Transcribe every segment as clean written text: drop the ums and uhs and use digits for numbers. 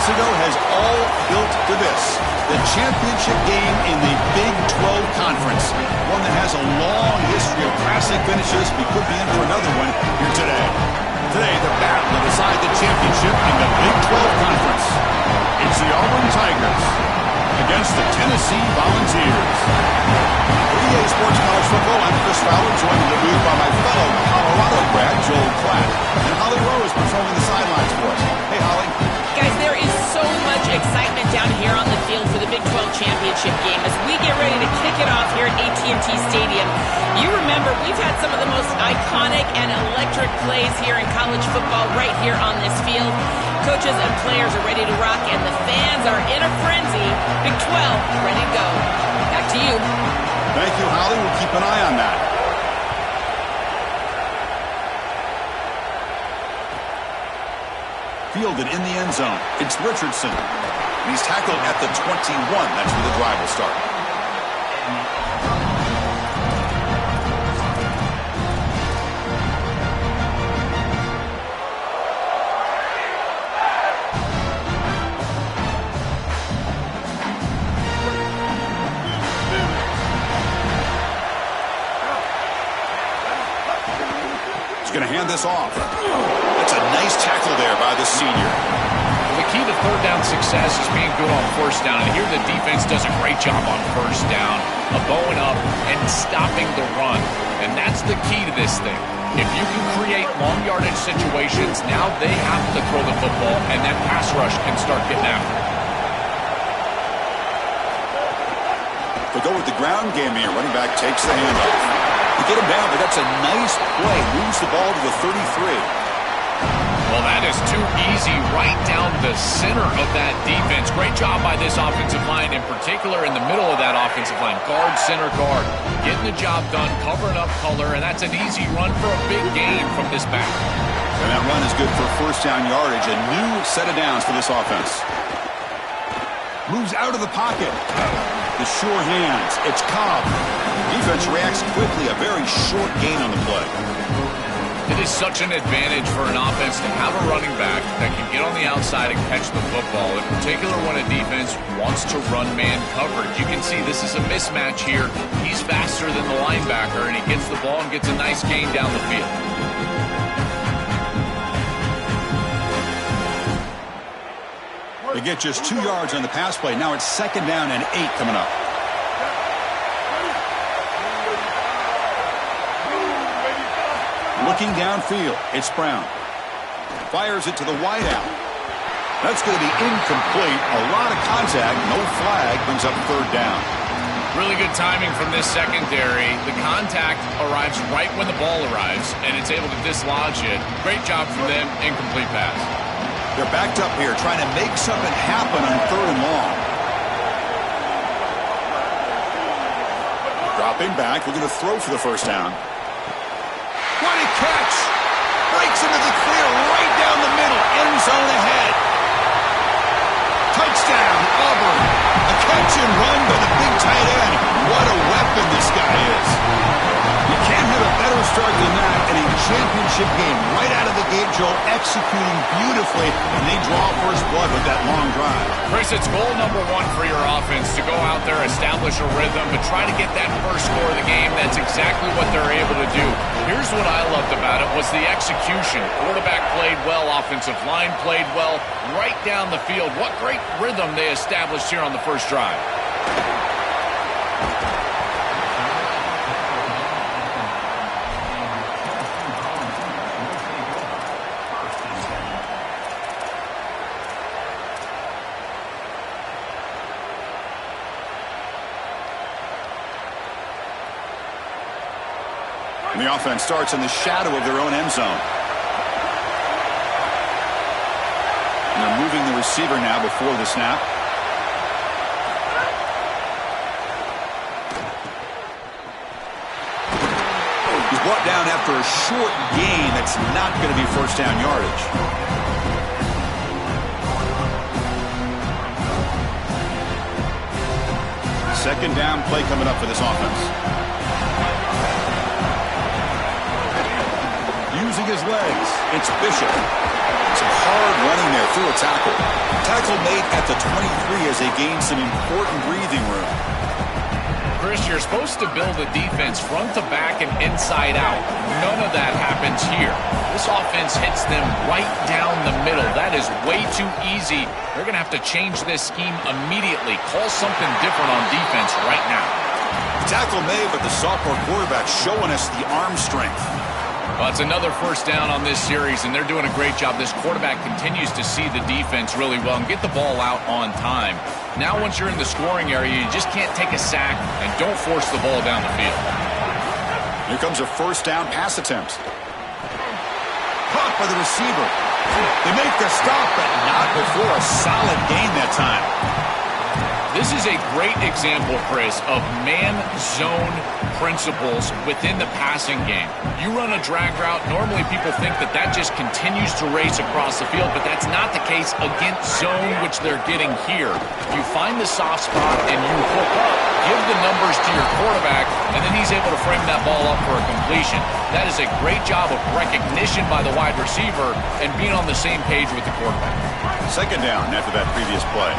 months ago has all built to this. The championship game in the Big 12 Conference. One that has a long history of classic finishes. We could be in for another one here today. Today, the battle to decide the championship in the Big 12 Conference. It's the Auburn Tigers against the Tennessee Volunteers. For EA Sports College Football, I'm Chris Fowler, joined in the booth by my fellow Colorado grad, Joel Klatt, and Holly Rose patrolling the sidelines for us. Hey, Holly. Guys, there is so much excitement down here on the field for the Big 12 championship game as we get ready to kick it off here at AT&T Stadium. You remember, we've had some of the most iconic and electric plays here in college football right here on this field. Coaches and players are ready to rock, and the fans are in a frenzy. Big 12, ready to go. Back to you. Thank you, Holly. We'll keep an eye on that. Fielded in the end zone. It's Richardson. He's tackled at the 21. That's where the drive will start. He's going to hand this off. That's a nice tackle there by the senior. The key to third down success is being good on first down. And here the defense does a great job on first down, bowing up and stopping the run. And that's the key to this thing. If you can create long yardage situations, now they have to throw the football, and that pass rush can start getting after it. They go with the ground game here. Running back takes the handoff. They get him down, but that's a nice play. Moves the ball to the 33. Well, that is too easy right down the center of that defense. Great job by this offensive line, in particular in the middle of that offensive line. Guard, center, guard. Getting the job done, covering up color, and that's an easy run for a big gain from this back. And that run is good for first down yardage. A new set of downs for this offense. Moves out of the pocket. The sure hands. It's Cobb. Defense reacts quickly. A very short gain on the play. It is such an advantage for an offense to have a running back that can get on the outside and catch the football, in particular when a defense wants to run man coverage. You can see this is a mismatch here. He's faster than the linebacker, and he gets the ball and gets a nice gain down the field. They get just 2 yards on the pass play. Now it's second down and 8 coming up. Looking downfield, it's Brown. Fires it to the wideout. That's going to be incomplete. A lot of contact, no flag, brings up third down. Really good timing from this secondary. The contact arrives right when the ball arrives, and it's able to dislodge it. Great job from them, incomplete pass. They're backed up here, trying to make something happen on third and long. Dropping back, looking to throw for the first down. What a catch! Breaks into the clear right down the middle. End zone ahead. Touchdown, Auburn. A catch and run by the big tight end. What a weapon this guy is. You can't have a better start than that in a championship game. Right out of the gate, Joe, executing beautifully, and they draw first blood with that long drive. Chris, it's goal number 1 for your offense to go out there, establish a rhythm, but try to get that first score of the game. That's exactly what they're able to do. Here's what I loved about it was the execution. Quarterback played well, offensive line played well, right down the field. What great rhythm they established here on the first drive. And the offense starts in the shadow of their own end zone. And they're moving the receiver now before the snap. He's brought down after a short gain. That's not going to be first down yardage. Second down play coming up for this offense. Using his legs, it's Bishop. Some hard running there through a tackle. Tackle made at the 23 as they gain some important breathing room. Chris, you're supposed to build a defense front to back and inside out. None of that happens here. This offense hits them right down the middle. That is way too easy. They're going to have to change this scheme immediately. Call something different on defense right now. Tackle made, but the sophomore quarterback showing us the arm strength. Well, it's another first down on this series, and they're doing a great job. This quarterback continues to see the defense really well and get the ball out on time. Now, once you're in the scoring area, you just can't take a sack and don't force the ball down the field. Here comes a first down pass attempt. Caught by the receiver. They make the stop, but not before a solid gain that time. This is a great example, Chris, of man-zone principles within the passing game. You run a drag route, normally people think that that just continues to race across the field, but that's not the case against zone, which they're getting here. You find the soft spot and you hook up, give the numbers to your quarterback, and then he's able to frame that ball up for a completion. That is a great job of recognition by the wide receiver and being on the same page with the quarterback. Second down after that previous play.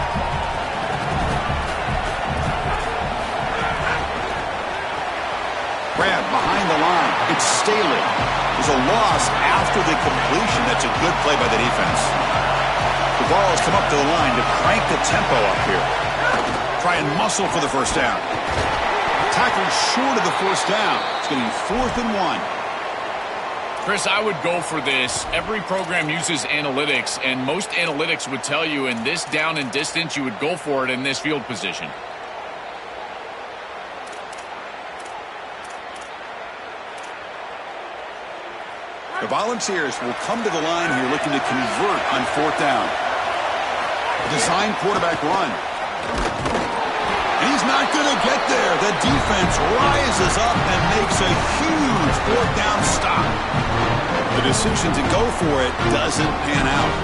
Grab behind the line. It's Staley. There's a loss after the completion. That's a good play by the defense. The ball has come up to the line to crank the tempo up here. Try and muscle for the first down. Tackle short of the first down. It's going to be 4th and 1. Chris, I would go for this. Every program uses analytics, and most analytics would tell you in this down and distance, you would go for it in this field position. The Volunteers will come to the line here looking to convert on 4th down. Design quarterback run. He's not going to get there. The defense rises up and makes a huge 4th down stop. The decision to go for it doesn't pan out.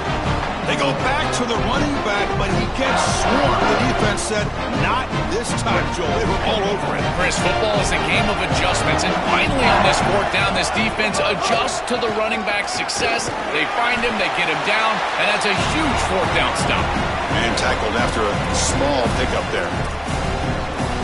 They go back to the running back, but he gets swarmed. The defense said, not this time, Joe. They were all over it. Chris, football is a game of adjustments, and finally on this 4th down, this defense adjusts to the running back's success. They find him, they get him down, and that's a huge 4th down stop. And tackled after a small pickup there.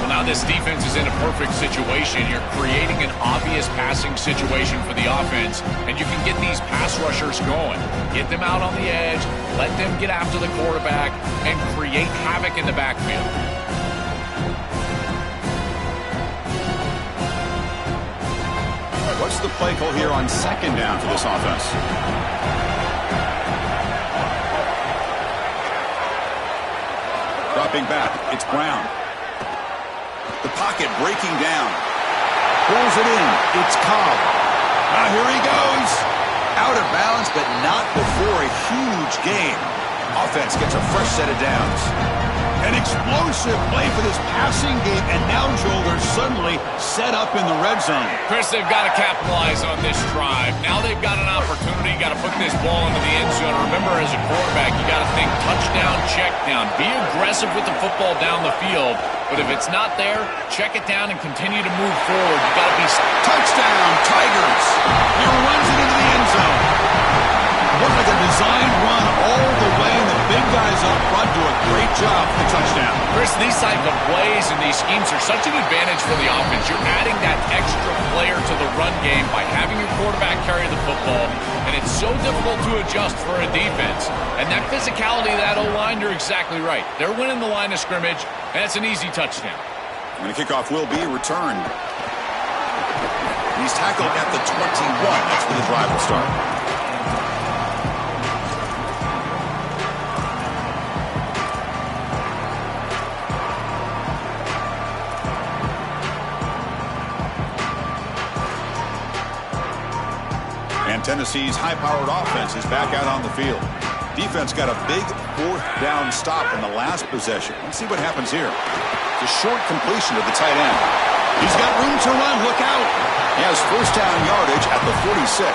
Well, now this defense is in a perfect situation. You're creating an obvious passing situation for the offense, and you can get these pass rushers going. Get them out on the edge, let them get after the quarterback, and create havoc in the backfield. What's the play call here on 2nd down for this offense? Dropping back, it's Brown. The pocket breaking down. Pulls it in. It's Cobb. Here he goes. Out of bounds, but not before a huge gain. Offense gets a fresh set of downs. An explosive play for this passing game, and now, Joel, they're suddenly set up in the red zone. Chris, they've got to capitalize on this drive. Now they've got an opportunity. You got to put this ball into the end zone. Remember, as a quarterback, you got to think touchdown, check down. Be aggressive with the football down the field. But if it's not there, check it down and continue to move forward. You got to be... Touchdown, Tigers. He runs it into the end zone. Looked like a designed run all the way, and the big guys up front do a great job for the touchdown. Chris, these type of plays and these schemes are such an advantage for the offense. You're adding that extra player to the run game by having your quarterback carry the football, and it's so difficult to adjust for a defense. And that physicality of that O-line, you're exactly right. They're winning the line of scrimmage, and it's an easy touchdown. And the kickoff will be returned. He's tackled at the 21. That's where the drive will start. And Tennessee's high-powered offense is back out on the field. Defense got a big 4th down stop in the last possession. Let's see what happens here. It's a short completion to the tight end. He's got room to run. Look out. He has first down yardage at the 46.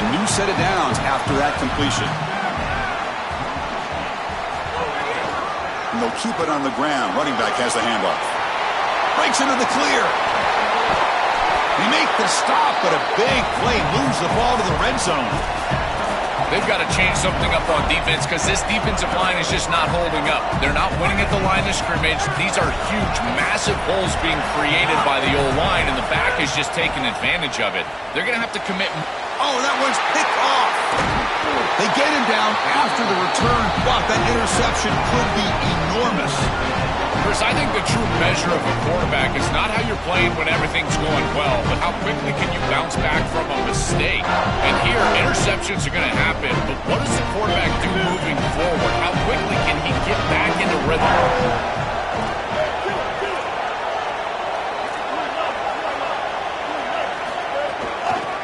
A new set of downs after that completion. And they'll keep it on the ground. Running back has the handoff. Breaks into the clear. He make the stop, but a big play moves the ball to the red zone. They've got to change something up on defense because this defensive line is just not holding up. They're not winning at the line of scrimmage. These are huge, massive holes being created by the O-line, and the back is just taking advantage of it. They're going to have to commit. Oh, that one's picked off. They get him down after the return. Wow, that interception could be enormous. Chris, I think the true measure of a quarterback is not how you're playing when everything's going well, but how quickly can you bounce back from a mistake. And here, interceptions are going to happen, but what does the quarterback do moving forward? How quickly can he get back into rhythm?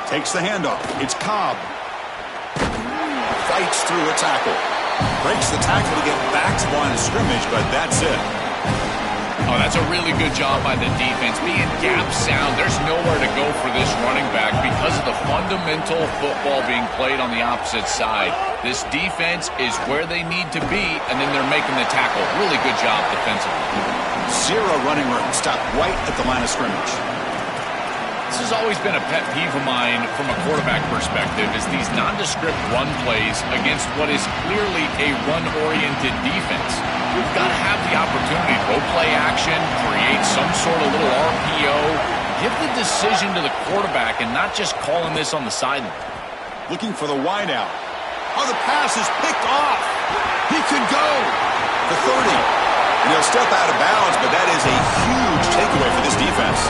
Takes the handoff. It's Cobb. Fights through a tackle. Breaks the tackle to get back to the line of scrimmage, but that's it. Oh, that's a really good job by the defense. Being gap sound, there's nowhere to go for this running back because of the fundamental football being played on the opposite side. This defense is where they need to be, and then they're making the tackle. Really good job defensively. Zero running room. Stopped right at the line of scrimmage. This has always been a pet peeve of mine from a quarterback perspective is these nondescript run plays against what is clearly a run-oriented defense. You've got to have the opportunity to go play action, create some sort of little RPO, give the decision to the quarterback and not just calling this on the sideline. Looking for the wide out. Oh, the pass is picked off. He can go for 30. And he'll step out of bounds, but that is a huge takeaway for this defense.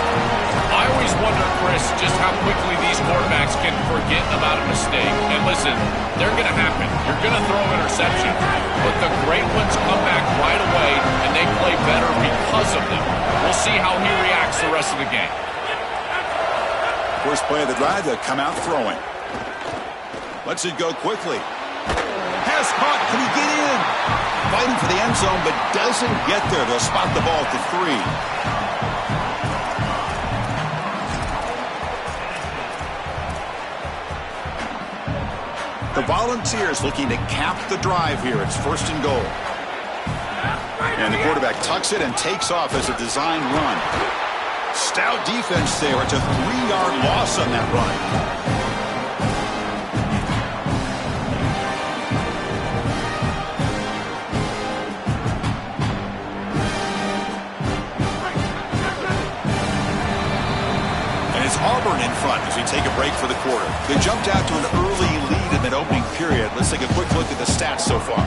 I always wonder, Chris, just how quickly these quarterbacks can forget about a mistake. And listen, they're going to happen. You're going to throw interceptions. But the great ones come back right away, and they play better because of them. We'll see how he reacts the rest of the game. First play of the drive, they'll come out throwing. Lets it go quickly. Pass caught. Can he get in? Fighting for the end zone, but doesn't get there. They'll spot the ball at the 3. The Volunteers looking to cap the drive here. It's 1st and goal. And the quarterback tucks it and takes off as a design run. Stout defense there. It's a 3-yard loss on that run. Auburn in front as we take a break for the quarter. They jumped out to an early lead in that opening period. Let's take a quick look at the stats so far.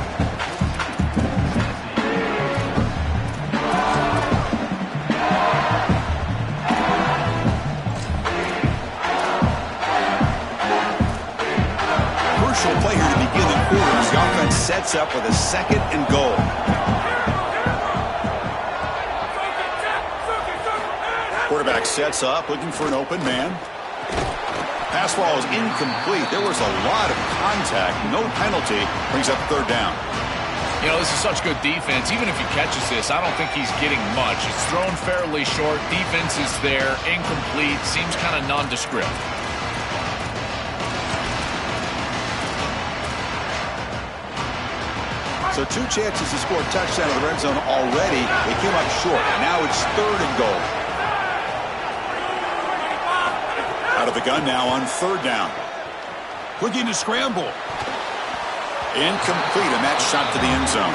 Crucial play here to begin the quarter as the offense sets up with a 2nd and goal. Quarterback sets up, looking for an open man. Pass ball is incomplete. There was a lot of contact. No penalty. Brings up 3rd down. You know, this is such good defense. Even if he catches this, I don't think he's getting much. It's thrown fairly short. Defense is there. Incomplete. Seems kind of nondescript. So 2 chances to score a touchdown in the red zone already. They came up short. Now it's 3rd and goal. Out of the gun now on 3rd down. Looking to scramble. Incomplete, and that shot to the end zone.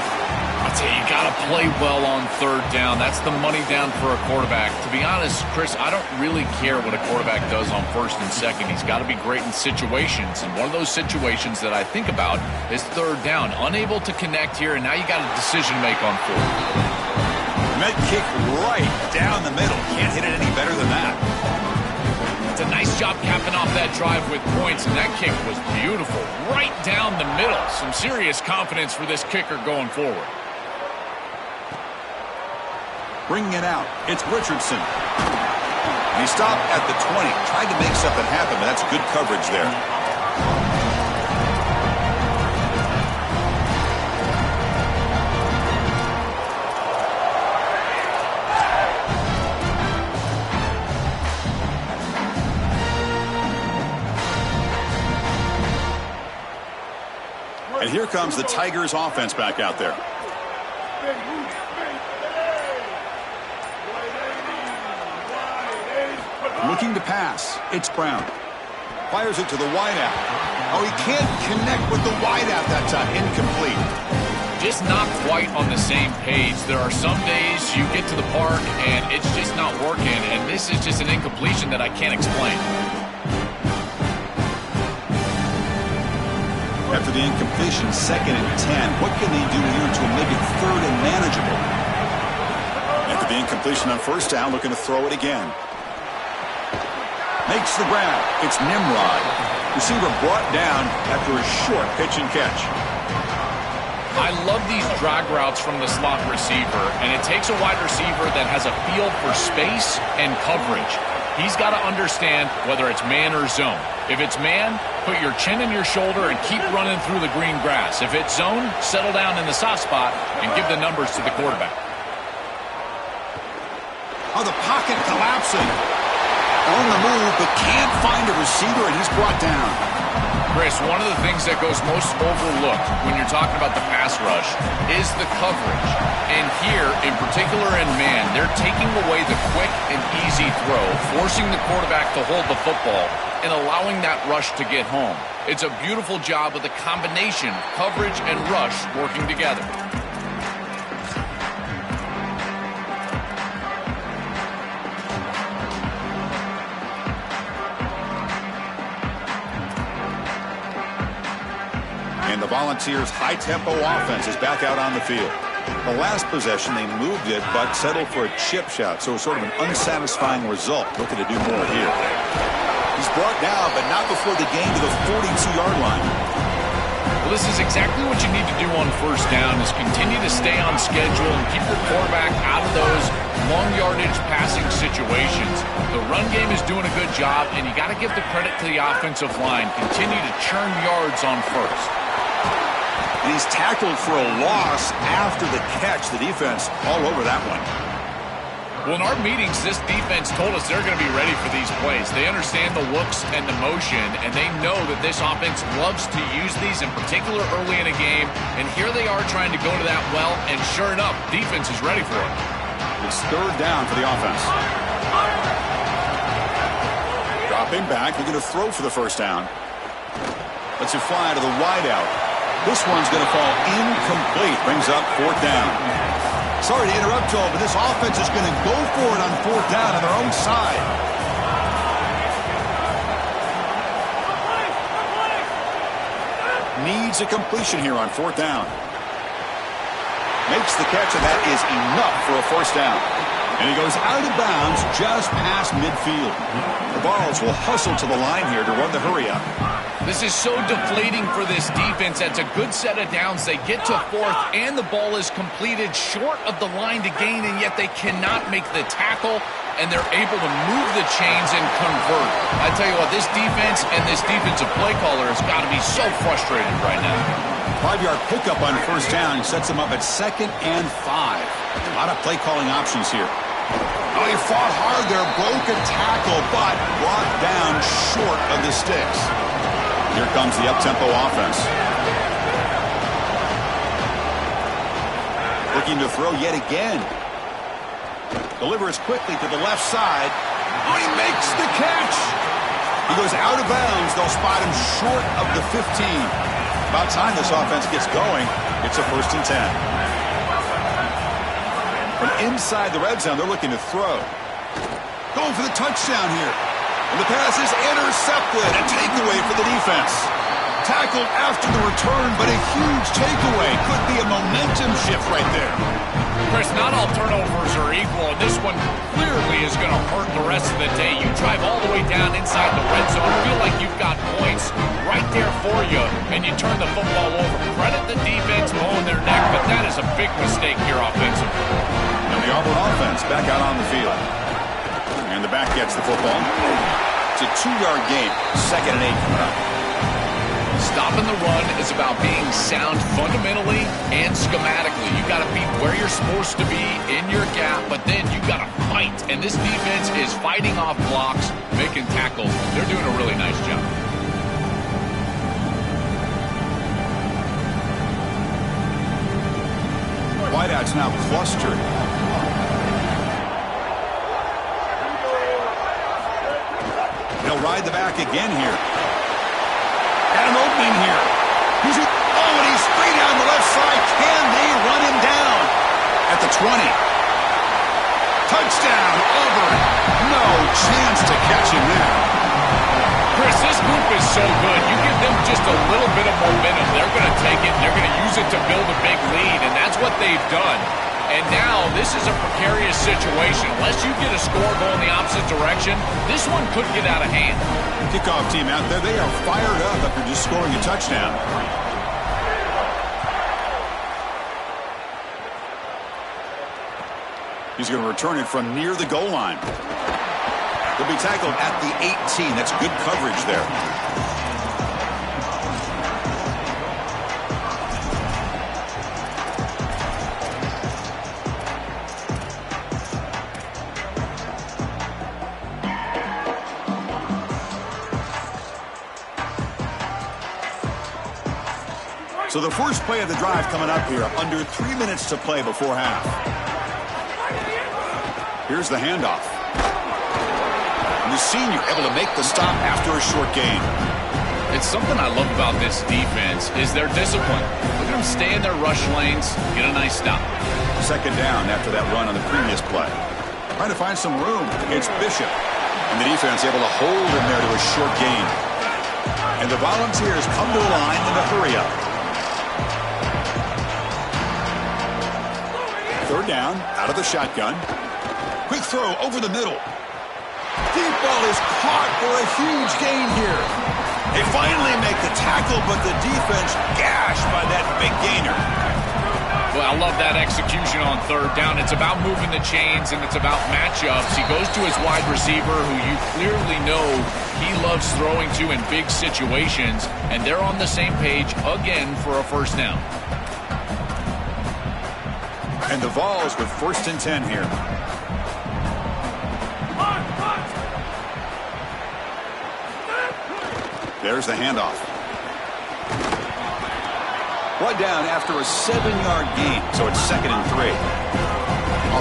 I'll tell you, you got to play well on 3rd down. That's the money down for a quarterback. To be honest, Chris, I don't really care what a quarterback does on 1st and 2nd. He's got to be great in situations, and one of those situations that I think about is 3rd down. Unable to connect here, and now you got a decision to make on 4th. Met kick right down the middle. Can't hit it any better than that. It's a nice job capping off that drive with points, and that kick was beautiful. Right down the middle. Some serious confidence for this kicker going forward. Bringing it out, it's Richardson. And he stopped at the 20. Tried to make something happen, but that's good coverage there. And here comes the Tigers offense back out there. Looking to pass. It's Brown. Fires it to the wideout. Oh, he can't connect with the wideout that time. Incomplete. Just not quite on the same page. There are some days you get to the park and it's just not working, and this is just an incompletion that I can't explain. After the incompletion, 2nd and 10. What can they do here to make it 3rd and manageable? After the incompletion on 1st down, looking to throw it again. Makes the grab. It's Nimrod. Receiver brought down after a short pitch and catch. I love these drag routes from the slot receiver, and it takes a wide receiver that has a feel for space and coverage. He's got to understand whether it's man or zone. If it's man, put your chin in your shoulder and keep running through the green grass. If it's zone, settle down in the soft spot and give the numbers to the quarterback. Oh, the pocket collapsing. On the move, but can't find a receiver, and he's brought down. Chris, one of the things that goes most overlooked when you're talking about the pass rush is the coverage. And here, in particular in man, they're taking away the quick and easy throw, forcing the quarterback to hold the football and allowing that rush to get home. It's a beautiful job with the combination of coverage and rush working together. And the Volunteers' high-tempo offense is back out on the field. The last possession, they moved it, but settled for a chip shot, so sort of an unsatisfying result. Looking to do more here. He's brought down, but not before the gain to the 42-yard line. Well, this is exactly what you need to do on 1st down, is continue to stay on schedule and keep your quarterback out of those long-yardage passing situations. The run game is doing a good job, and you got to give the credit to the offensive line. Continue to churn yards on 1st. And he's tackled for a loss after the catch. The defense all over that one. Well, in our meetings, this defense told us they're going to be ready for these plays. They understand the looks and the motion, and they know that this offense loves to use these, in particular early in a game. And here they are trying to go to that well, and sure enough, defense is ready for it. It's 3rd down for the offense. Dropping back, looking to throw for the 1st down. Lets it fly to the wideout. This one's going to fall incomplete. Brings up 4th down. Sorry to interrupt, Joel, but this offense is going to go for it on 4th down on their own side. Needs a completion here on 4th down. Makes the catch, and that is enough for a 1st down. And he goes out of bounds just past midfield. The Vols will hustle to the line here to run the hurry up. This is so deflating for this defense. That's a good set of downs. They get to 4th, and the ball is completed short of the line to gain, and yet they cannot make the tackle, and they're able to move the chains and convert. I tell you what, this defense and this defensive play caller has got to be so frustrated right now. 5-yard pickup on 1st down. He sets them up at 2nd and 5. A lot of play calling options here. Oh, he fought hard there, broke a tackle, but brought down short of the sticks. Here comes the up-tempo offense. Looking to throw yet again. Delivers quickly to the left side. Oh, he makes the catch. He goes out of bounds. They'll spot him short of the 15. About time this offense gets going. It's a 1st and 10. And inside the red zone, they're looking to throw. Going for the touchdown here. And the pass is intercepted. A takeaway for the defense. Tackled after the return, but a huge takeaway. Could be a momentum shift right there. Chris, not all turnovers are equal, and this one clearly is going to hurt the rest of the day. You drive all the way down inside the red zone, feel like you've got points right there for you, and you turn the football over. Credit the defense mowing their neck, but that is a big mistake here offensively. And the Auburn offense back out on the field. And the back gets the football. It's a 2-yard gain. 2nd and 8 coming up. Stopping the run is about being sound fundamentally and schematically. You got to be where you're supposed to be in your gap, but then you got to fight. And this defense is fighting off blocks, making tackles. They're doing a really nice job. Wideout's now clustered. they'll ride the back again here. Got an opening here. And he's straight down the left side. Can they run him down? At the 20. Touchdown, Auburn. No chance to catch him there. Chris, this group is so good. You give them just a little bit of momentum, they're going to take it, they're going to use it to build a big lead, and that's what they've done. And now this is a precarious situation. Unless you get a score going the opposite direction, this one could get out of hand. Kickoff team out there, they are fired up after just scoring a touchdown. He's going to return it from near the goal line. He'll be tackled at the 18. That's good coverage there. So the first play of the drive coming up here. Under 3 minutes to play before half. Here's the handoff. And the senior able to make the stop after a short gain. It's something I love about this defense is their discipline. Look at them stay in their rush lanes, get a nice stop. Second down after that run on the previous play. Trying to find some room against Bishop. And the defense able to hold him there to a short gain. And the Volunteers come to the line in a hurry up. Third down, out of the shotgun. Quick throw over the middle. Deep ball is caught for a huge gain here. They finally make the tackle, but the defense gashed by that big gainer. Well, I love that execution on third down. It's about moving the chains, and it's about matchups. He goes to his wide receiver, who you clearly know he loves throwing to in big situations, and they're on the same page again for a first down. And the Vols with 1st and 10 here. There's the handoff. One down after a 7-yard gain, so it's 2nd and 3.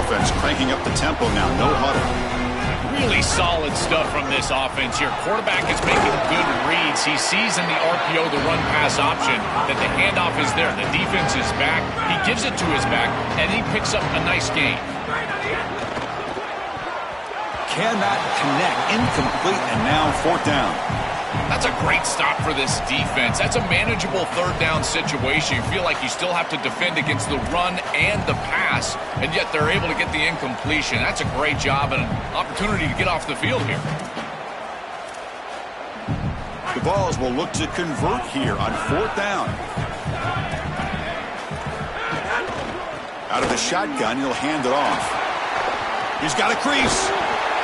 Offense cranking up the tempo now, no huddle. Really solid stuff from this offense here. Quarterback is making good reads. He sees in the RPO, the run-pass option, that the handoff is there. The defense is back. He gives it to his back, and he picks up a nice gain. Cannot connect. Incomplete, and now 4th down. That's a great stop for this defense. That's a manageable third down situation. You feel like you still have to defend against the run and the pass, and yet they're able to get the incompletion. That's a great job and an opportunity to get off the field here. The Vols will look to convert here on 4th down. Out of the shotgun, he'll hand it off. He's got a crease.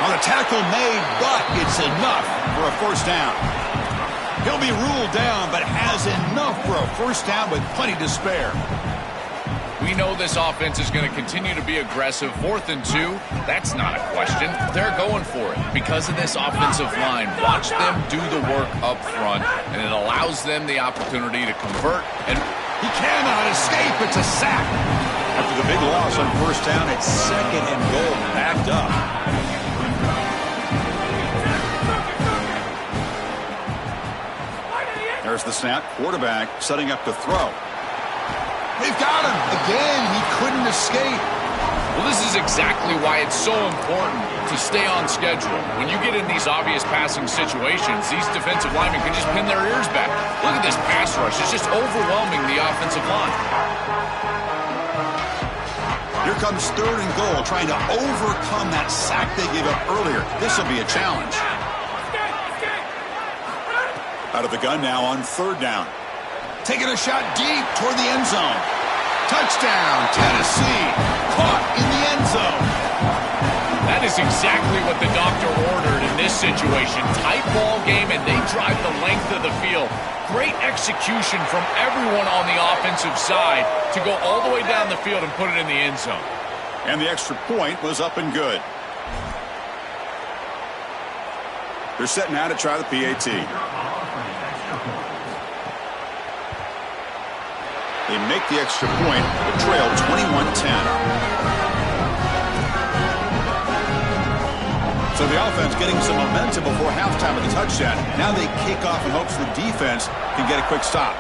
On a tackle made, but it's enough for a 1st down. He'll be ruled down, but has enough for a 1st down with plenty to spare. We know this offense is going to continue to be aggressive. 4th and 2, that's not a question. They're going for it because of this offensive line. Watch them do the work up front, and it allows them the opportunity to convert. And he cannot escape. It's a sack. After the big loss on 1st down, it's 2nd and goal, backed up. There's the snap. Quarterback setting up to throw. They've got him. Again, he couldn't escape. Well, this is exactly why it's so important to stay on schedule. When you get in these obvious passing situations, these defensive linemen can just pin their ears back. Look at this pass rush. It's just overwhelming the offensive line. Here comes 3rd and goal, trying to overcome that sack they gave up earlier. This will be a challenge. Out of the gun now on 3rd down. Taking a shot deep toward the end zone. Touchdown, Tennessee. Caught in the end zone. That is exactly what the doctor ordered in this situation. Tight ball game, and they drive the length of the field. Great execution from everyone on the offensive side to go all the way down the field and put it in the end zone. And the extra point was up and good. They're setting out to try the PAT. They make the extra point, the trail 21-10. So the offense getting some momentum before halftime with a touchdown. Now they kick off in hopes the defense can get a quick stop.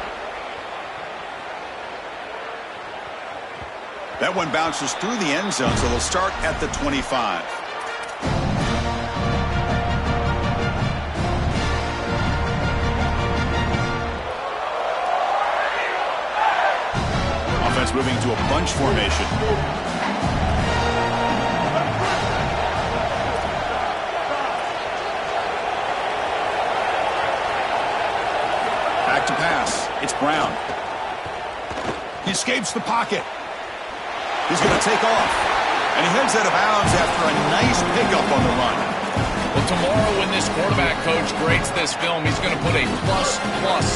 That one bounces through the end zone, so they'll start at the 25. Offense moving to a bunch formation. Back to pass. It's Brown. He escapes the pocket. He's going to take off. And he heads out of bounds after a nice pickup on the run. Well, tomorrow when this quarterback coach grades this film, he's going to put a plus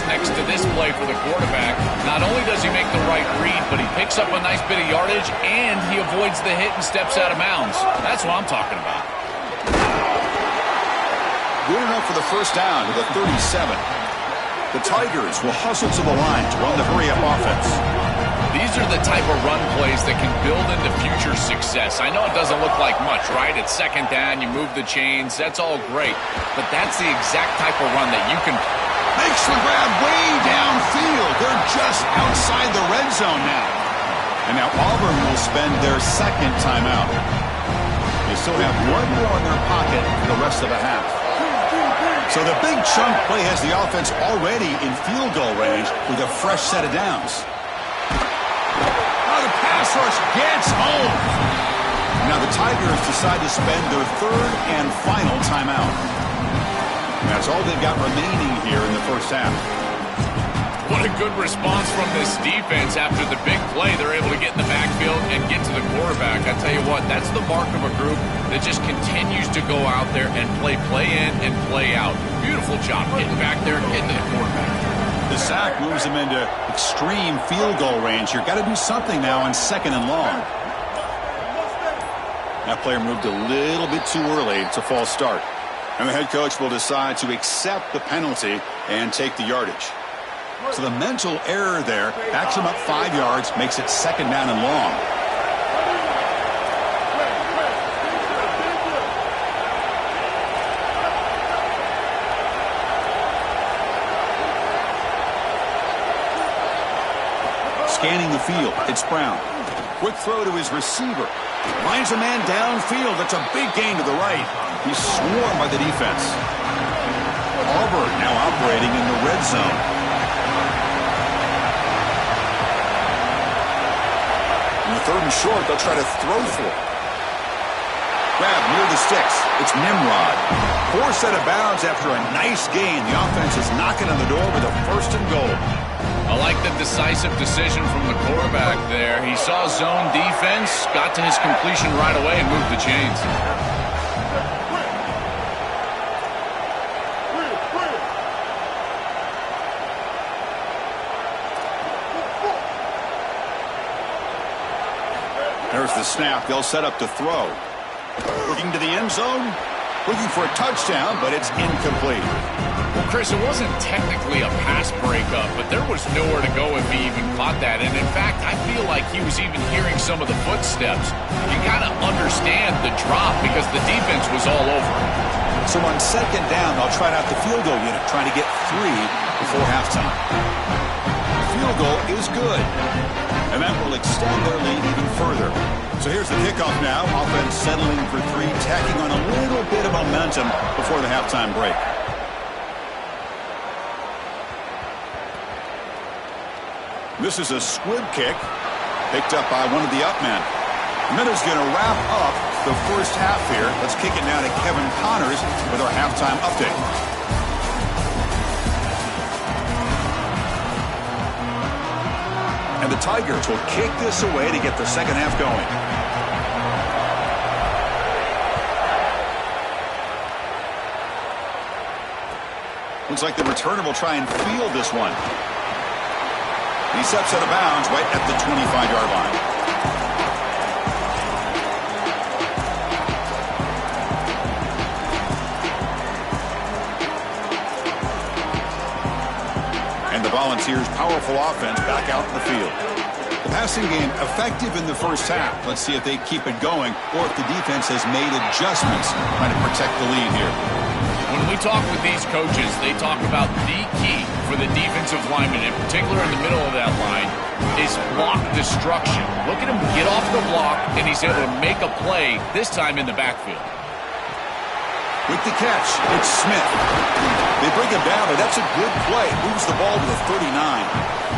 next to this play for the quarterback. Not only does he make the right read, but he picks up a nice bit of yardage, and he avoids the hit and steps out of bounds. That's what I'm talking about. Good enough for the first down to the 37. The Tigers will hustle to the line to run the hurry-up offense. These are the type of run plays that can build into future success. I know it doesn't look like much, right? It's second down, you move the chains, that's all great. But that's the exact type of run that you can... Makes the grab way downfield. They're just outside the red zone now. And now Auburn will spend their second timeout. They still have one more in their pocket for the rest of the half. So the big chunk play has the offense already in field goal range with a fresh set of downs. The pass rush gets home. Now the Tigers decide to spend their third and final timeout. That's all they've got remaining here in the first half. What a good response from this defense after the big play. They're able to get in the backfield and get to the quarterback. I tell you what, that's the mark of a group that just continues to go out there and play in and play out. Beautiful job getting back there and getting to the quarterback. The sack moves him into extreme field goal range here. Got to do something now on second and long. That player moved a little bit too early. It's a false start. And the head coach will decide to accept the penalty and take the yardage. So the mental error there backs him up 5 yards, makes it second down and long. Scanning the field, it's Brown. Quick throw to his receiver. Lines a man downfield. That's a big gain to the right. He's swarmed by the defense. Auburn now operating in the red zone. In the third and short, they'll try to throw for it. Grab near the sticks. It's Nimrod. Poor set of bounds after a nice gain. The offense is knocking on the door with a first and goal. I like the decisive decision from the quarterback there. He saw zone defense, got to his completion right away, and moved the chains. There's the snap. They'll set up to throw. Looking to the end zone. Looking for a touchdown, but it's incomplete. Well, Chris, it wasn't technically a pass breakup, but there was nowhere to go if he even caught that. And in fact, I feel like he was even hearing some of the footsteps. You kind of understand the drop because the defense was all over him. So on second down, they'll try out the field goal unit, trying to get 3 before halftime. The field goal is good, and that will extend their lead even further. So here's the kickoff now. Offense settling for 3, tacking on a little bit of momentum before the halftime break. This is a squib kick picked up by one of the up men. And that is going to wrap up the first half here. Let's kick it now to Kevin Connors with our halftime update. And the Tigers will kick this away to get the second half going. Looks like the returner will try and field this one. He steps out of bounds right at the 25-yard line. And the Volunteers' powerful offense back out in the field. Passing game effective in the first half. Let's see if they keep it going or if the defense has made adjustments trying to protect the lead here. When we talk with these coaches, they talk about the key for the defensive lineman, in particular in the middle of that line, is block destruction. Look at him get off the block, and he's able to make a play, this time in the backfield. With the catch, it's Smith. They bring him down, but that's a good play. Moves the ball to the 39.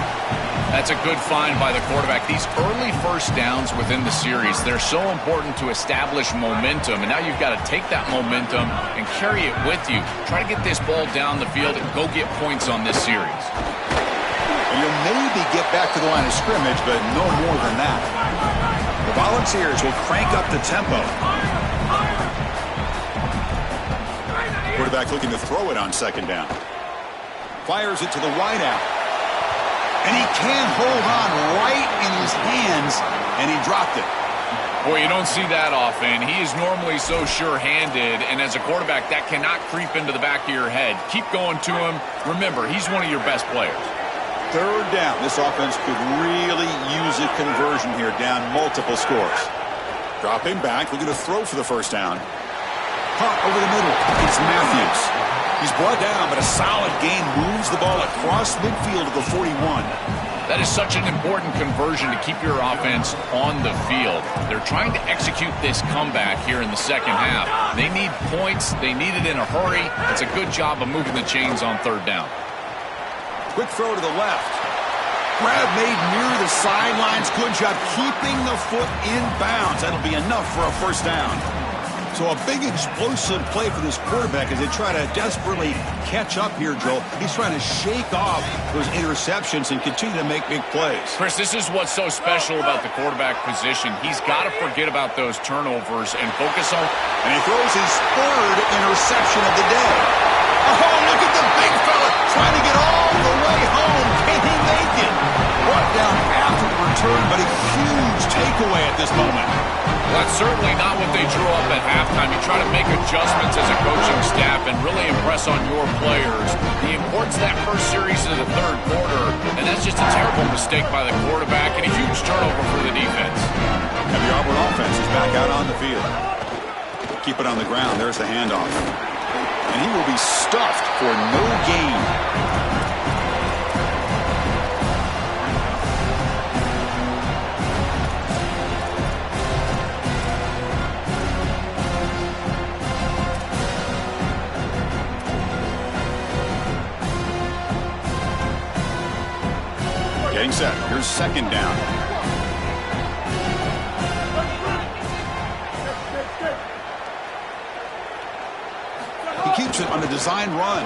That's a good find by the quarterback. These early first downs within the series, they're so important to establish momentum. And now you've got to take that momentum and carry it with you. Try to get this ball down the field and go get points on this series. You'll maybe get back to the line of scrimmage, but no more than that. The Volunteers will crank up the tempo. Quarterback looking to throw it on second down. Fires it to the wideout. And he can't hold on right in his hands, and he dropped it. Boy, you don't see that often. He is normally so sure-handed, and as a quarterback, that cannot creep into the back of your head. Keep going to him. Remember, he's one of your best players. Third down. This offense could really use a conversion here, down multiple scores. Dropping back, looking to throw for the first down. Pump over the middle. It's Matthews. He's brought down, but a solid gain moves the ball across midfield to the 41. That is such an important conversion to keep your offense on the field. They're trying to execute this comeback here in the second half. They need points. They need it in a hurry. It's a good job of moving the chains on third down. Quick throw to the left. Grab made near the sidelines. Good job keeping the foot in bounds. That'll be enough for a first down. So a big explosive play for this quarterback as they try to desperately catch up here, Joel. He's trying to shake off those interceptions and continue to make big plays. Chris, this is what's so special about the quarterback position. He's got to forget about those turnovers and focus on... And he throws his third interception of the day. Oh, look at the big fella trying to get all the way home. Can he make it? Brought down after the return, but a huge takeaway at this moment. Well, that's certainly not what they drew up at halftime. You try to make adjustments as a coaching staff and really impress on your players. The importance of that first series of the third quarter, and that's just a terrible mistake by the quarterback and a huge turnover for the defense. And the Auburn offense is back out on the field. Keep it on the ground. There's the handoff. And he will be stuffed for no gain. Getting set. Here's second down. He keeps it on a design run.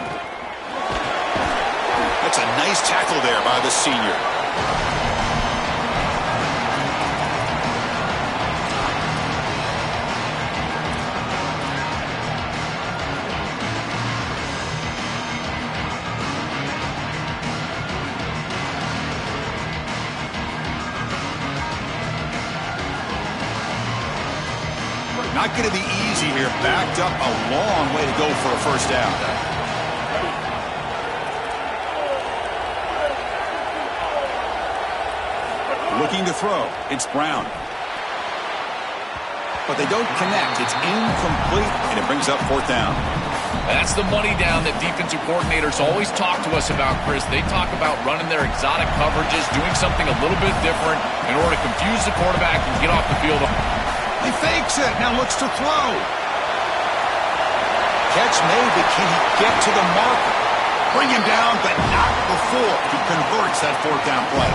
That's a nice tackle there by the senior. Not going to be easy here. Backed up a long way to go for a first down. Looking to throw. It's Brown. But they don't connect. It's incomplete, and it brings up fourth down. That's the money down that defensive coordinators always talk to us about, Chris. They talk about running their exotic coverages, doing something a little bit different in order to confuse the quarterback and get off the field. He fakes it. Now looks to throw. Catch made, but can he get to the marker? Bring him down, but not before he converts that fourth down play.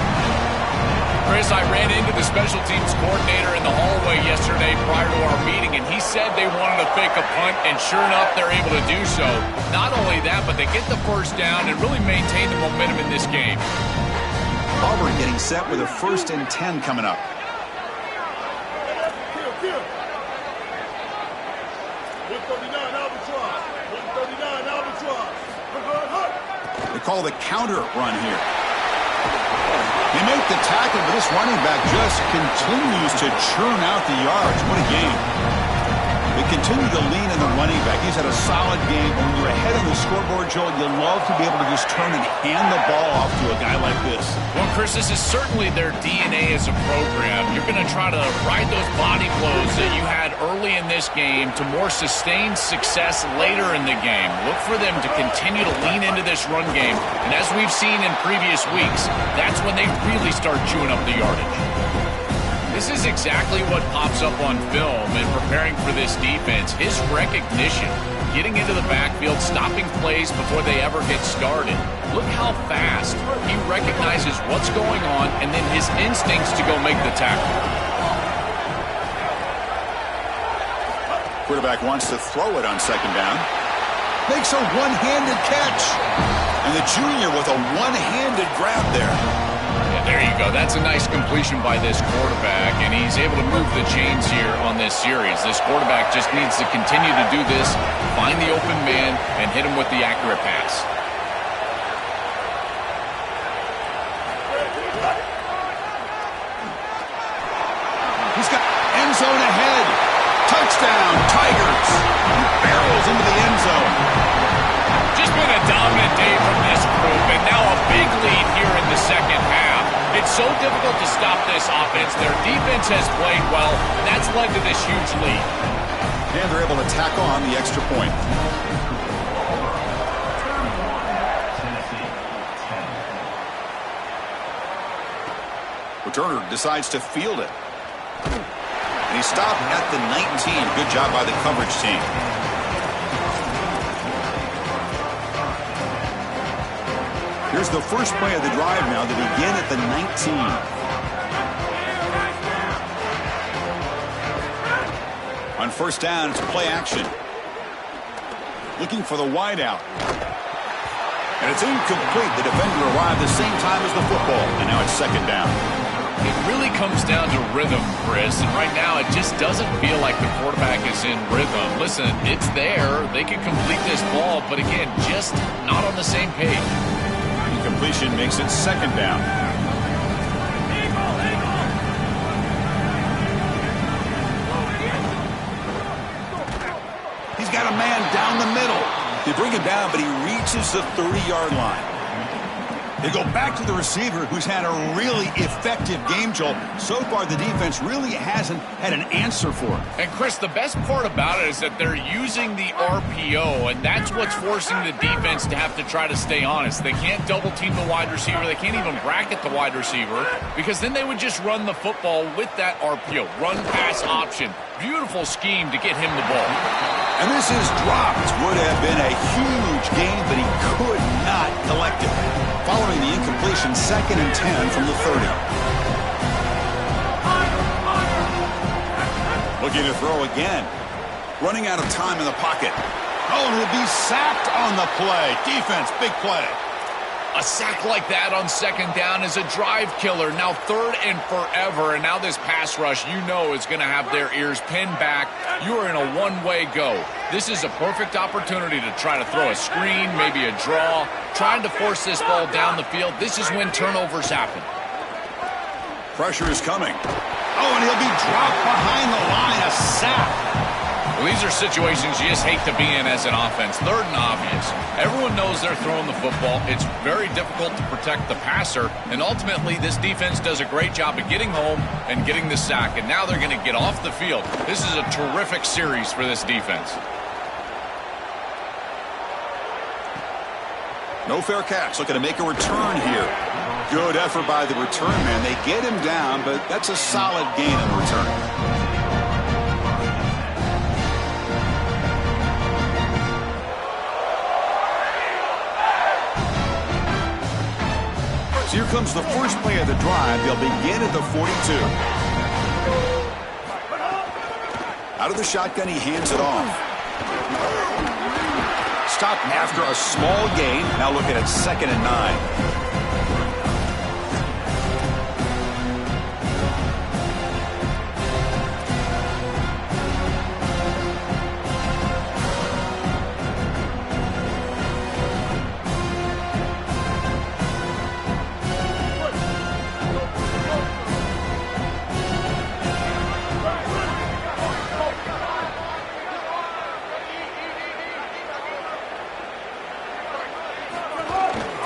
Chris, I ran into the special teams coordinator in the hallway yesterday prior to our meeting, and he said they wanted to fake a punt, and sure enough, they're able to do so. Not only that, but they get the first down and really maintain the momentum in this game. Auburn getting set with a 1st and 10 coming up. They call the counter run here. They make the tackle, but this running back just continues to churn out the yards. What a game. They continue to lean in the running back. He's had a solid game. When you're ahead on the scoreboard, Joel, you love to be able to just turn and hand the ball off to a guy like this. Well, Chris, this is certainly their DNA as a program. You're going to try to ride those body blows that you had early in this game to more sustained success later in the game. Look for them to continue to lean into this run game. And as we've seen in previous weeks, that's when they really start chewing up the yardage. This is exactly what pops up on film in preparing for this defense. His recognition, getting into the backfield, stopping plays before they ever get started. Look how fast he recognizes what's going on and then his instincts to go make the tackle. Quarterback wants to throw it on second down. Makes a one-handed catch. And the junior with a one-handed grab there. There you go. That's a nice completion by this quarterback, and he's able to move the chains here on this series. This quarterback just needs to continue to do this, find the open man, and hit him with the accurate pass. He's got end zone ahead. Touchdown, Tigers. He barrels into the end zone. Just been a dominant day from this group, and now a big lead here in the second half. It's so difficult to stop this offense. Their defense has played well, and that's led to this huge lead. And they're able to tack on the extra point. Returner decides to field it. And he stopped at the 19. Good job by the coverage team. Here's the first play of the drive now to begin at the 19. On first down, it's play action. Looking for the wideout. And it's incomplete. The defender arrived the same time as the football. And now it's second down. It really comes down to rhythm, Chris. And right now, it just doesn't feel like the quarterback is in rhythm. Listen, it's there. They can complete this ball. But again, just not on the same page. Completion makes it second down. He's got a man down the middle. They bring him down, but he reaches the 30-yard line. They go back to the receiver, who's had a really effective game, Joel. So far, the defense really hasn't had an answer for him. And, Chris, the best part about it is that they're using the RPO, and that's what's forcing the defense to have to try to stay honest. They can't double-team the wide receiver. They can't even bracket the wide receiver, because then they would just run the football with that RPO, run-pass option. Beautiful scheme to get him the ball. And this is dropped. Would have been a huge game, but he could not collect it. Following the incompletion, 2nd and 10 from the 30. Looking to throw again. Running out of time in the pocket. Oh, and he'll be sacked on the play. Defense, big play. A sack like that on second down is a drive killer. Now 3rd and forever, and now this pass rush, you know, is going to have their ears pinned back. You are in a one-way go. This is a perfect opportunity to try to throw a screen, maybe a draw, trying to force this ball down the field. This is when turnovers happen. Pressure is coming. Oh, and he'll be dropped behind the line. A sack. Well, these are situations you just hate to be in as an offense. 3rd and obvious. Everyone knows they're throwing the football. It's very difficult to protect the passer, and ultimately this defense does a great job of getting home and getting the sack, and now they're going to get off the field. This is a terrific series for this defense. No fair catch. Looking to make a return here. Good effort by the return man. They get him down, but that's a solid gain on the return. So here comes the first play of the drive. They'll begin at the 42. Out of the shotgun, he hands it off. Stopped after a small gain. Now looking at 2nd and 9.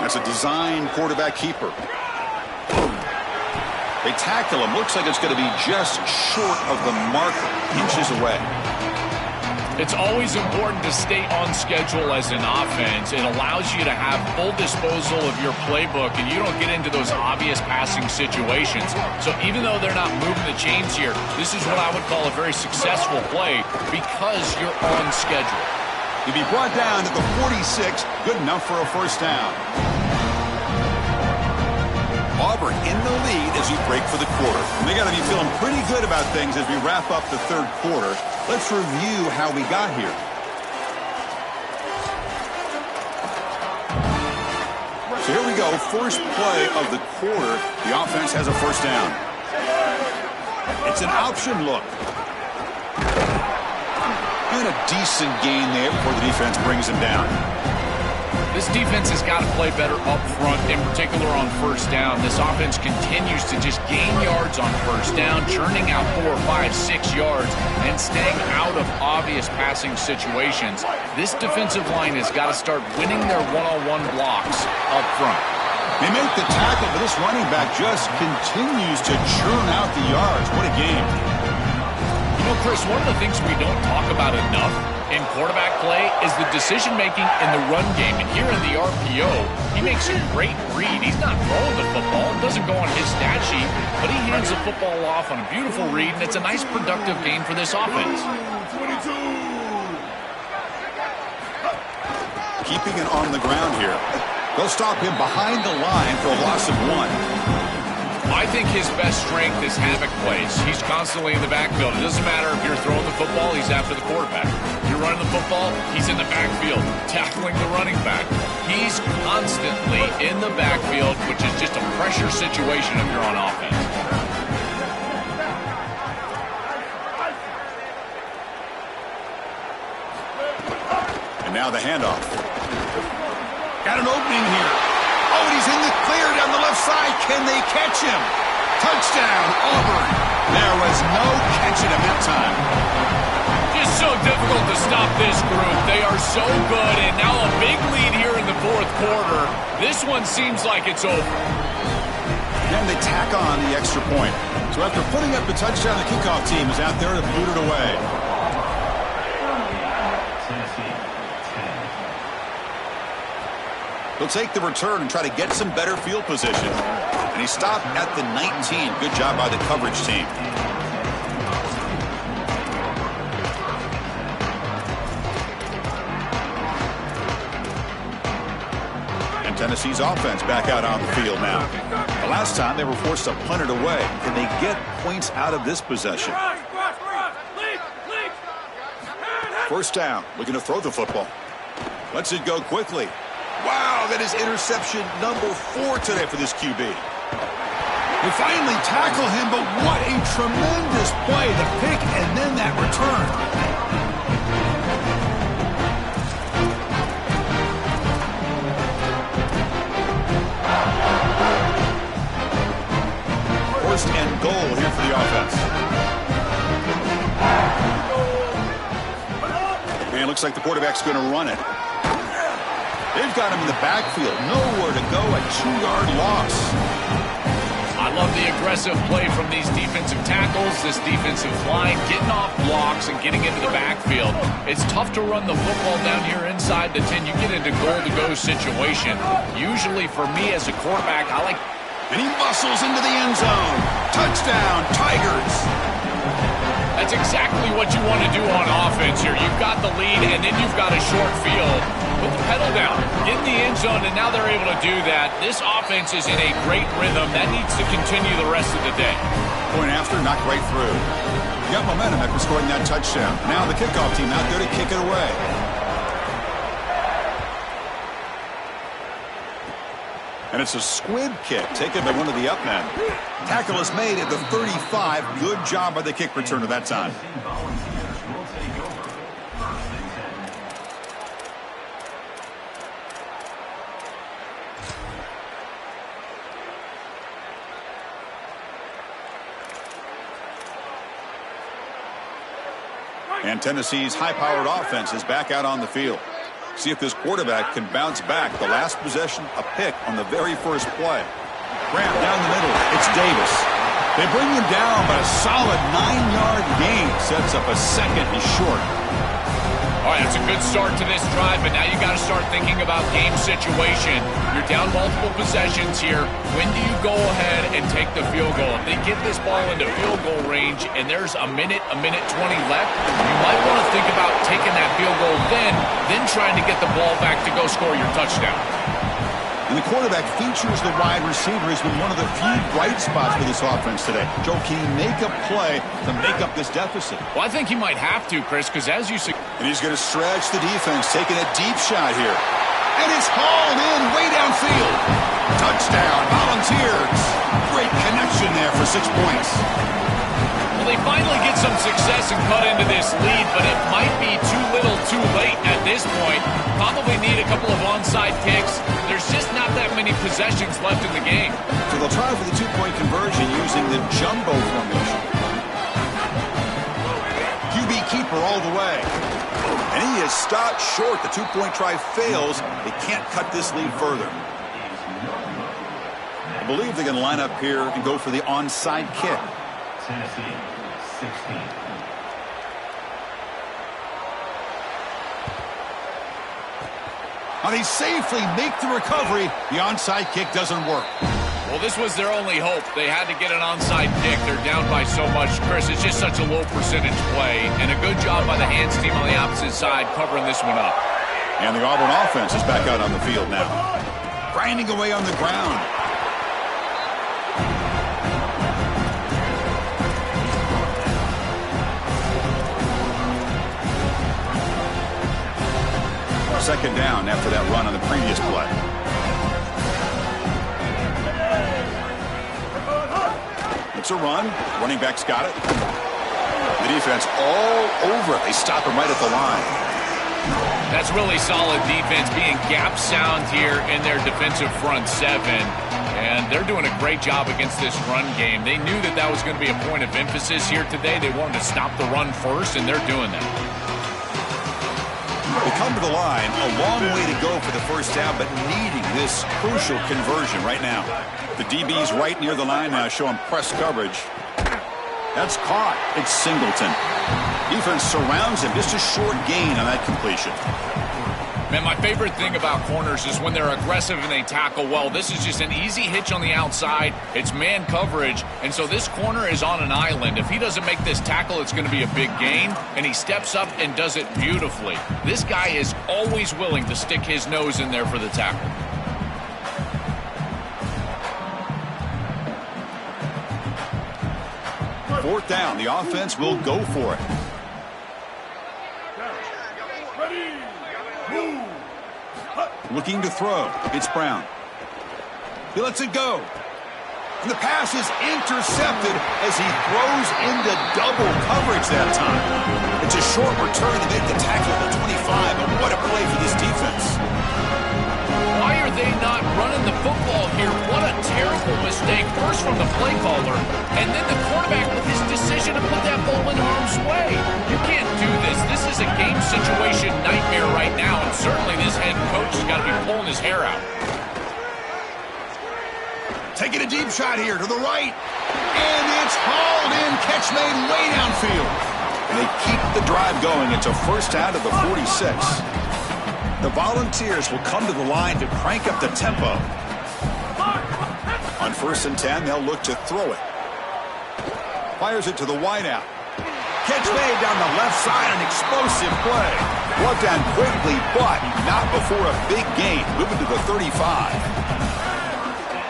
That's a design quarterback keeper. They tackle him. Looks like it's going to be just short of the marker, inches away. It's always important to stay on schedule as an offense. It allows you to have full disposal of your playbook, and you don't get into those obvious passing situations. So even though they're not moving the chains here, this is what I would call a very successful play because you're on schedule. He'll be brought down to the 46, good enough for a first down. Auburn in the lead as you break for the quarter. And they got to be feeling pretty good about things as we wrap up the third quarter. Let's review how we got here. So here we go, first play of the quarter. The offense has a first down. It's an option look. And a decent gain there before the defense brings him down. This defense has got to play better up front, in particular on first down. This offense continues to just gain yards on first down, churning out 4, 5, 6 yards, and staying out of obvious passing situations. This defensive line has got to start winning their one-on-one blocks up front. They make the tackle, but this running back just continues to churn out the yards. What a game. You know, Chris, one of the things we don't talk about enough in quarterback play is the decision-making in the run game. And here in the RPO, he makes a great read. He's not throwing the football. It doesn't go on his stat sheet, but he hands the football off on a beautiful read, and it's a nice, productive game for this offense. Keeping it on the ground here. They'll stop him behind the line for a loss of 1. I think his best strength is havoc plays. He's constantly in the backfield. It doesn't matter if you're throwing the football, he's after the quarterback. If you're running the football, he's in the backfield, tackling the running back. He's constantly in the backfield, which is just a pressure situation if you're on offense. And now the handoff. Got an opening here. Oh, and he's in the clear down the left side. Can they catch him? Touchdown, Auburn. There was no catching him that time. Just so difficult to stop this group. They are so good, and now a big lead here in the fourth quarter. This one seems like it's over. And they tack on the extra point. So after putting up the touchdown, the kickoff team is out there to boot it away. He'll take the return and try to get some better field position. And he stopped at the 19. Good job by the coverage team. And Tennessee's offense back out on the field now. The last time they were forced to punt it away. Can they get points out of this possession? First down, looking to throw the football. Lets it go quickly. Wow, that is interception number 4 today for this QB. They finally tackle him, but what a tremendous play. The pick and then that return. First and goal here for the offense. And it looks like the quarterback's going to run it. They've got him in the backfield. Nowhere to go, a 2-yard loss. I love the aggressive play from these defensive tackles, this defensive line, getting off blocks and getting into the backfield. It's tough to run the football down here inside the 10. You get into goal-to-go situation. Usually for me as a quarterback, I like... And he muscles into the end zone. Touchdown, Tigers. That's exactly what you want to do on offense here. You've got the lead, and then you've got a short field. Put the pedal down, get in the end zone, and now they're able to do that. This offense is in a great rhythm. That needs to continue the rest of the day. Point after, knocked right through. You got momentum after scoring that touchdown. Now the kickoff team out there to kick it away. And it's a squib kick taken by one of the up men. Tackle is made at the 35. Good job by the kick returner that time. And Tennessee's high-powered offense is back out on the field. See if this quarterback can bounce back. The last possession, a pick on the very first play. Graham down the middle. It's Davis. They bring him down, but a solid 9-yard gain sets up a second. He's short. All right, it's a good start to this drive, but now you got to start thinking about game situation. You're down multiple possessions here. When do you go ahead and take the field goal? If they get this ball into field goal range and there's a minute 20 left, you might want to think about taking that field goal then trying to get the ball back to go score your touchdown. And the quarterback features the wide receiver. Has been one of the few bright spots for this offense today. Joe, can he make a play to make up this deficit? Well, I think he might have to, Chris, because as you see... And he's going to stretch the defense, taking a deep shot here. And it's hauled in way downfield. Touchdown, Volunteers. Great connection there for 6 points. Well, they finally get some success and cut into this lead, but it might be too little too late at this point. Probably need a couple of onside kicks. There's just not that many possessions left in the game. So they'll try for the 2-point conversion using the jumbo formation. QB keeper all the way. And he is stopped short. The 2-point try fails. They can't cut this lead further. I believe they're going to line up here and go for the onside kick. Tennessee, 16. They safely make the recovery. The onside kick doesn't work. Well, this was their only hope. They had to get an onside kick. They're down by so much. Chris, it's just such a low percentage play. And a good job by the hands team on the opposite side covering this one up. And the Auburn offense is back out on the field now. Grinding away on the ground. Second down after that run on the previous play. It's a run. Running back's got it. The defense all over it. They stop him right at the line. That's really solid defense, being gap sound here in their defensive front seven. And they're doing a great job against this run game. They knew that was going to be a point of emphasis here today. They wanted to stop the run first, and they're doing that. They come to the line, a long way to go for the first down, but needing this crucial conversion right now. The DB's right near the line now, showing press coverage. That's caught. It's Singleton. Defense surrounds him. Just a short gain on that completion. Man, my favorite thing about corners is when they're aggressive and they tackle well. This is just an easy hitch on the outside. It's man coverage, and so this corner is on an island. If he doesn't make this tackle, it's going to be a big gain, and he steps up and does it beautifully. This guy is always willing to stick his nose in there for the tackle. Fourth down. The offense will go for it. Looking to throw. It's Brown. He lets it go. And the pass is intercepted as he throws into double coverage that time. It's a short return to make the tackle at the 25, but what a play for this defense. Why are they not running the football here? What a terrible mistake. First from the play caller, and then the quarterback with his decision to put that ball in harm's way. You can't do this. This is a game situation nightmare right now, and certainly this head coach has got to be pulling his hair out. Taking a deep shot here to the right. And it's hauled in. Catch made way downfield. And they keep the drive going. It's a first down to the 46. The Volunteers will come to the line to crank up the tempo. On 1st and 10, they'll look to throw it. Fires it to the wideout. Catch made down the left side, an explosive play. Brought down quickly, but not before a big gain. Moving to the 35.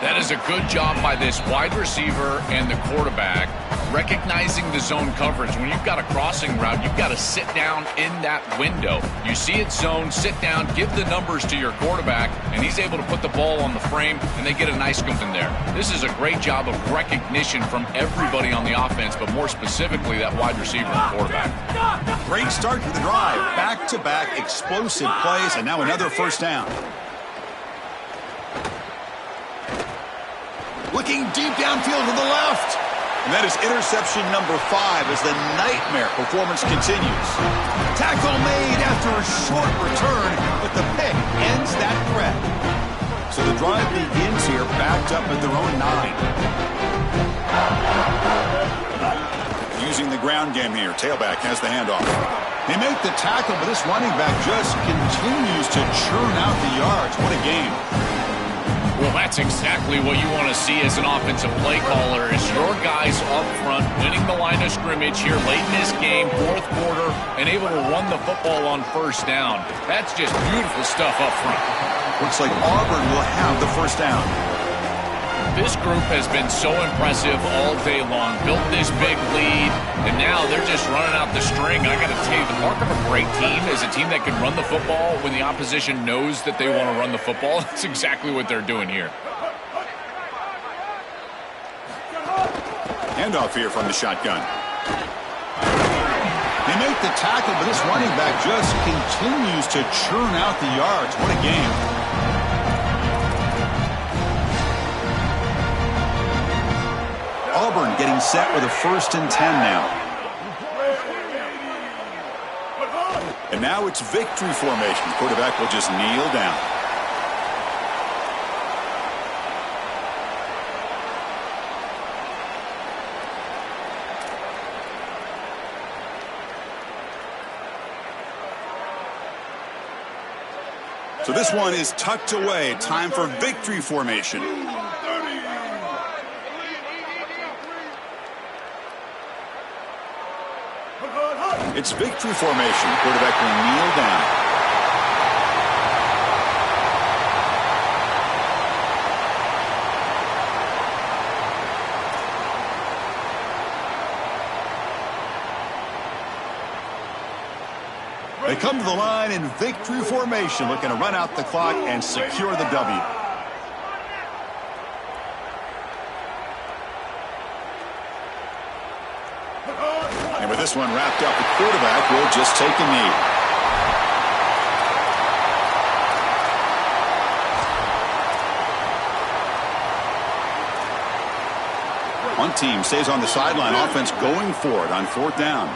That is a good job by this wide receiver and the quarterback recognizing the zone coverage. When you've got a crossing route, you've got to sit down in that window. You see it zone, sit down, give the numbers to your quarterback, and he's able to put the ball on the frame, and they get a nice scoop in there. This is a great job of recognition from everybody on the offense, but more specifically that wide receiver and quarterback. Great start to the drive. Back-to-back explosive plays, and now another first down. Looking deep downfield to the left. And that is interception number 5 as the nightmare performance continues. Tackle made after a short return, but the pick ends that threat. So the drive begins here, backed up at their own 9. Using the ground game here, tailback has the handoff. They make the tackle, but this running back just continues to churn out the yards. What a game. Well, that's exactly what you want to see as an offensive play caller, is your guys up front winning the line of scrimmage here late in this game, fourth quarter, and able to run the football on first down. That's just beautiful stuff up front. Looks like Auburn will have the first down. This group has been so impressive all day long, built this big lead, and now they're just running out the string. I got to tell you, the mark of a great team is a team that can run the football when the opposition knows that they want to run the football. That's exactly what they're doing here. Handoff here from the shotgun. They make the tackle, but this running back just continues to churn out the yards. What a game. Auburn getting set with a 1st and 10 now. And now it's victory formation. The quarterback will just kneel down. So this one is tucked away. Time for victory formation. It's victory formation. Quarterback will kneel down. They come to the line in victory formation, looking to run out the clock and secure the W. And with this one wrapped up, the quarterback will just take a knee. One team stays on the sideline, offense going for it on 4th down.